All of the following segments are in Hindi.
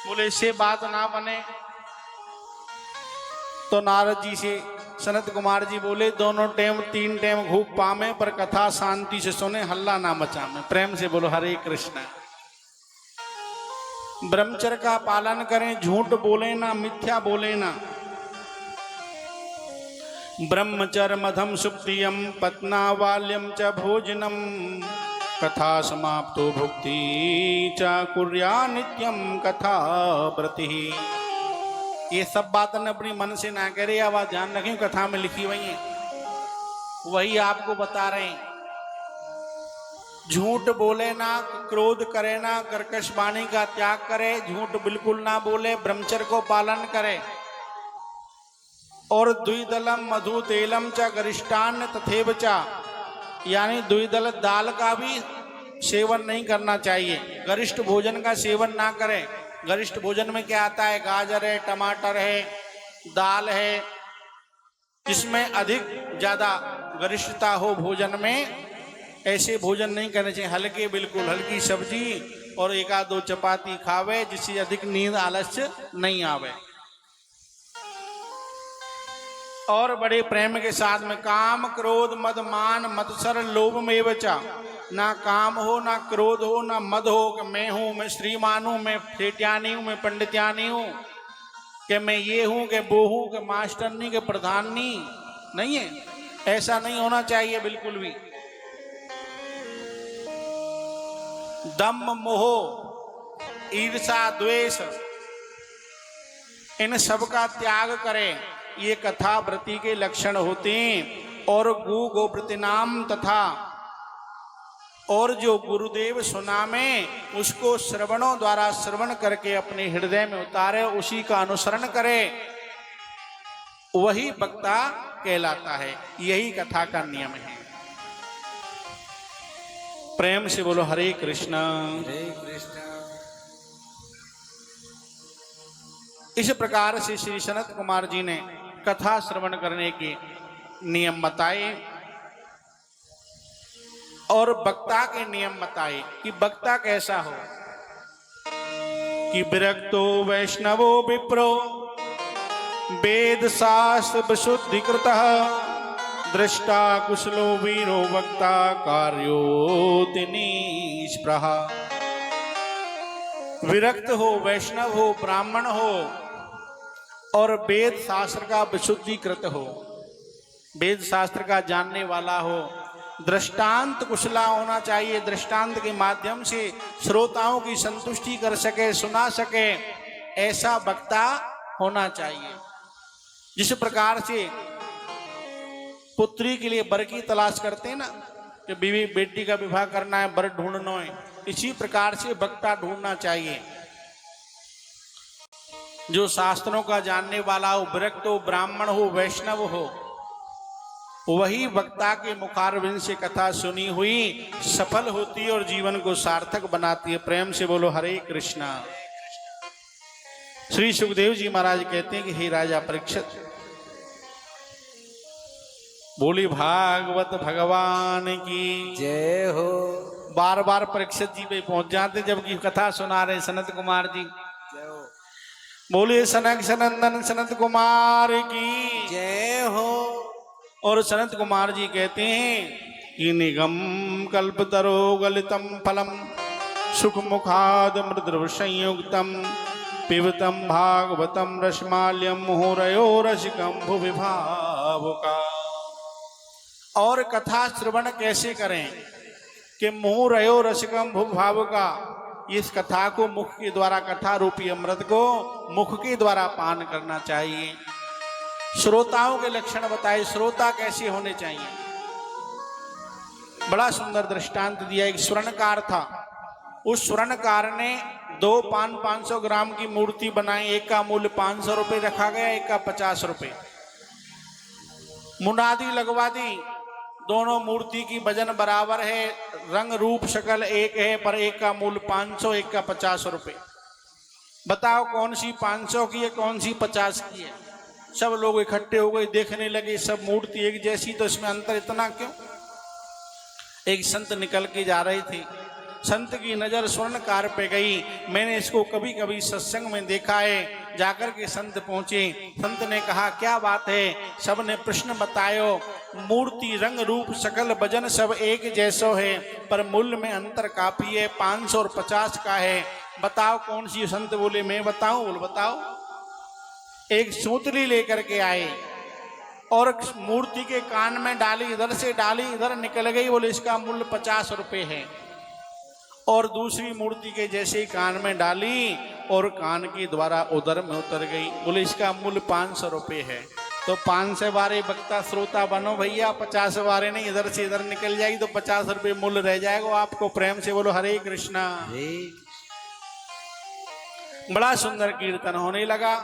बोले इससे बात ना बने तो नारद जी से सनत कुमार जी बोले दोनों टाइम 3 टाइम घूप पामे पर कथा शांति से सुने, हल्ला ना मचामे। प्रेम से बोलो हरे कृष्ण। ब्रह्मचर्य का पालन करें, झूठ बोले ना, मिथ्या बोले ना। ब्रह्मचर्य मधम सुप्तियम पत्ना बाल्यम च भोजनम कथा समाप्तो भुक्ति च कुर्या नित्यम कथा व्रति। ये सब बातें अपनी मन से ना करे, अब आप ध्यान रखें कथा में लिखी हुई है, वही आपको बता रहे हैं। झूठ बोले ना, क्रोध करे ना, कर्कश वाणी का त्याग करे, झूठ बिल्कुल ना बोले, ब्रह्मचर्य को पालन करे। और द्विदलम मधु तेलम च गरिष्ठान तथेव च, यानी द्विदल दाल का भी सेवन नहीं करना चाहिए, गरिष्ठ भोजन का सेवन ना करें। गरिष्ठ भोजन में क्या आता है? गाजर है, टमाटर है, दाल है, जिसमें अधिक ज्यादा गरिष्ठता हो भोजन में, ऐसे भोजन नहीं करने चाहिए। हल्के, बिल्कुल हल्की सब्जी और 1-2 चपाती खावे, जिससे अधिक नींद आलस्य नहीं आवे। और बड़े प्रेम के साथ में काम क्रोध मद मान मत्सर लोभ में बचा, ना काम हो, ना क्रोध हो, ना मद हो कि मैं हूं, मैं श्रीमान हूं, मैं ठेठियानी हूं, मैं पंडित्यानी हूं, कि मैं ये हूं, कि वो हूं, कि मास्टरनी, कि प्रधाननी, नहीं है। ऐसा नहीं होना चाहिए बिल्कुल भी। दम्भ मोह ईर्षा द्वेष इन सब का त्याग करें, ये कथा व्रति के लक्षण होते हैं। और गु गोप्रति नाम तथा, और जो गुरुदेव सुनामे उसको श्रवणों द्वारा श्रवण करके अपने हृदय में उतारे, उसी का अनुसरण करे, वही वक्ता कहलाता है। यही कथा का नियम है। प्रेम से बोलो हरे कृष्ण। हरे कृष्ण। इस प्रकार से श्री सनत कुमार जी ने कथा श्रवण करने के नियम बताए और वक्ता के नियम बताए कि वक्ता कैसा हो। कि विरक्तो वैष्णवो विप्रो वेद शास्त्र विशुद्धि कृतः दृष्टा कुशलो वीरो वक्ता कार्योति निष्प्रहा। विरक्त हो, वैष्णव हो, ब्राह्मण हो और वेद शास्त्र का विशुद्धिकृत हो, वेद शास्त्र का जानने वाला हो, दृष्टांत कुशला होना चाहिए, दृष्टांत के माध्यम से श्रोताओं की संतुष्टि कर सके, सुना सके, ऐसा वक्ता होना चाहिए। जिस प्रकार से पुत्री के लिए वर की तलाश करते हैं ना, कि बीवी बेटी का विवाह करना है, वर ढूंढना है, इसी प्रकार से वक्ता ढूंढना चाहिए जो शास्त्रों का जानने वाला हो, विरक्त हो, ब्राह्मण हो, वैष्णव हो। वही वक्ता के मुखारविंद से कथा सुनी हुई सफल होती है और जीवन को सार्थक बनाती है। प्रेम से बोलो हरे कृष्णा। श्री सुखदेव जी महाराज कहते हैं कि हे राजा परीक्षित, बोली भागवत भगवान की जय हो। बार बार परीक्षित जी पे पहुंच जाते जबकि कथा सुना रहे सनत कुमार जी। जय हो। बोलिए सनक सनंदन सनत कुमार की जय हो। और सनत कुमार जी कहते हैं कि निगम कल्पतरो गलितम फलम सुख मुखाद मृद्रव संयुक्तम पिबतम भागवतम रसमाल्यम मुहुरयो रसिकम भुवि भावुका। और कथा श्रवण कैसे करें कि मुहुरयो रसिकम भुवि भावुका। इस कथा को मुख के द्वारा, कथा रूपी अमृत को मुख के द्वारा पान करना चाहिए। श्रोताओं के लक्षण बताए, श्रोता कैसे होने चाहिए। बड़ा सुंदर दृष्टांत दिया। एक स्वर्णकार था, उस स्वर्णकार ने 2 पान 500 ग्राम की मूर्ति बनाई। एक का मूल्य 500 रुपये रखा गया, एक का 50 रुपये। मुनादी लगवा दी, दोनों मूर्ति की वजन बराबर है, रंग रूप शकल एक है, पर एक का मूल्य 500, एक का 50 रुपये। बताओ कौन सी 500 की है, कौन सी 50 की है। सब लोग इकट्ठे हो गए, देखने लगे, सब मूर्ति एक जैसी, तो इसमें अंतर इतना क्यों। एक संत निकल के जा रहे थे, संत की नजर स्वर्णकार पे गई। मैंने इसको कभी कभी सत्संग में देखा है। जाकर के संत पहुंचे, संत ने कहा क्या बात है? सब ने प्रश्न बतायो। मूर्ति रंग रूप सकल वजन सब एक जैसो है, पर मूल्य में अंतर काफी है, 500 और 50 का है। बताओ कौन सी? संत बोले मैं बताऊं? बोल बताओ। एक सूतली लेकर के आए और मूर्ति के कान में डाली, इधर से डाली इधर निकल गई। बोले इसका मूल्य 50 रुपए है। और दूसरी मूर्ति के जैसे ही कान में डाली और कान के द्वारा उधर में उतर गई। बोले इसका मूल्य 500 रुपए है। तो 500 बारे वक्ता श्रोता बनो भैया, 50 बारे नहीं, इधर से इधर निकल जाएगी तो 50 रुपए मूल्य रह जाएगा आपको। प्रेम से बोलो हरे कृष्णा। बड़ा सुंदर कीर्तन होने लगा।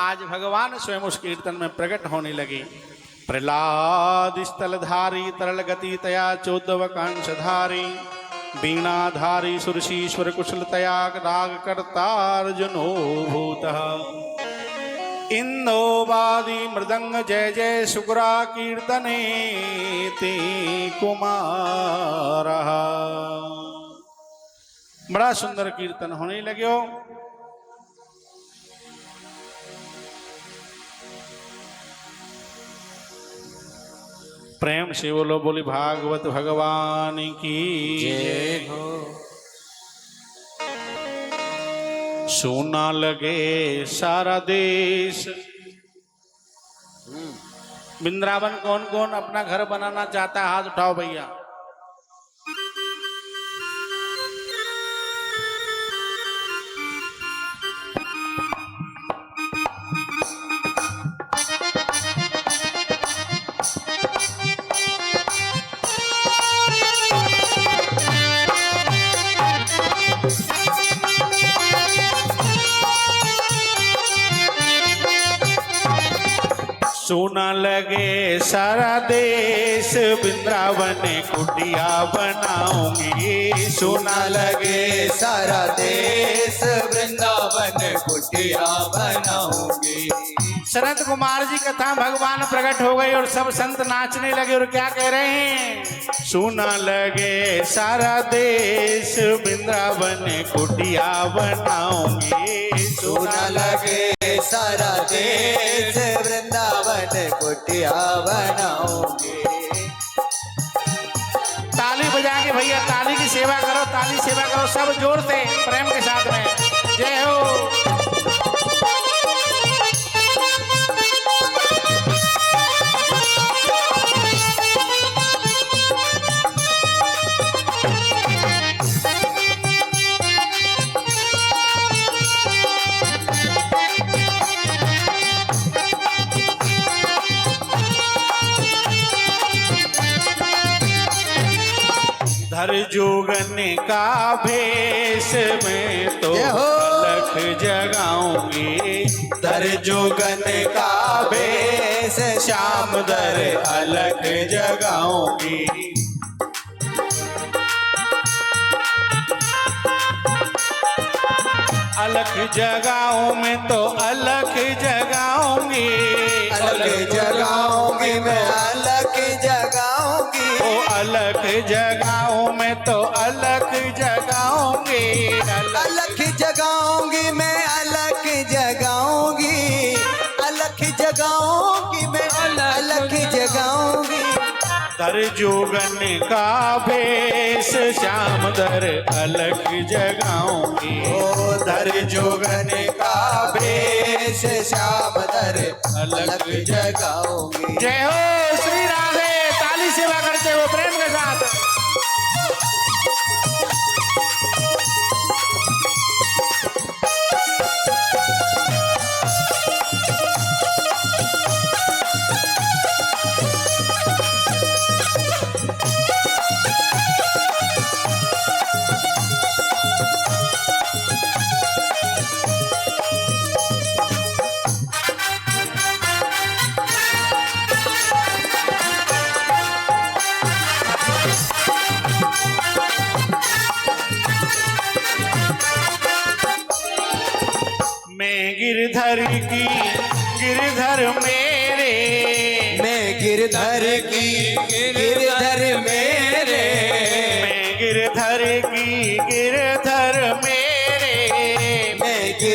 आज भगवान स्वयं उस कीर्तन में प्रकट होने लगे। प्रहलाद स्थलधारी तरल गति तया 14 कांशधारी, वीणाधारी सुरशीश्वर कुशलतया राग कर्तार्जुनो भूतः, इंदोवादी मृदंग जय जय सुग्रा कीर्तने ते कुमार। बड़ा सुंदर कीर्तन होने लगे। प्रेम से बोलो बोली भागवत भगवान की जय हो। सोना लगे सारा देश। वृंदावन कौन कौन अपना घर बनाना चाहता है? हाथ उठाओ भैया। सोना लगे सारा देश, वृंदावन कुटिया बनाऊंगी। सोना लगे सारा देश, वृंदावन कुटिया बनाऊंगी। सनत कुमार जी कथा भगवान प्रकट हो गए और सब संत नाचने लगे और क्या कह रहे हैं? सोना लगे सारा देश, वृंदावन कुटिया बनाऊंगी। सोना लगे सारा देश, वृंदावन कुटिया बनाऊंगी। ताली बजा के भैया ताली की सेवा करो, ताली सेवा करो सब जोर से प्रेम के साथ में। जय हो। धर जोगन का भेष में तो अलख जगाऊंगी। धर जोगन का भेष, श्याम दर अलख जगाऊंगी। अलख जगाऊं मैं तो अलख जगाऊंगी। अलख जगाऊंगी मैं, अलख जगाऊंगी। ओ अलख जगाऊं मैं तो अलख जगाऊंगी। अलख जगाऊंगी मैं, अलख जगाऊंगी। अलख जगाऊंगी मैं, अलख जगाऊंगी। दर जोगन का भेष, श्याम दर अलख जगाऊंगी। ओ दर जोगन का भेष, श्याम दर अलख जगाऊंगी। जय हो श्री राधे। ताली सेवा करते हो प्रेम के साथ। गिरधर की गिरधर मेरे, मैं गिरधर की गिरधर मेरे। मैं गिरधर की गिरधर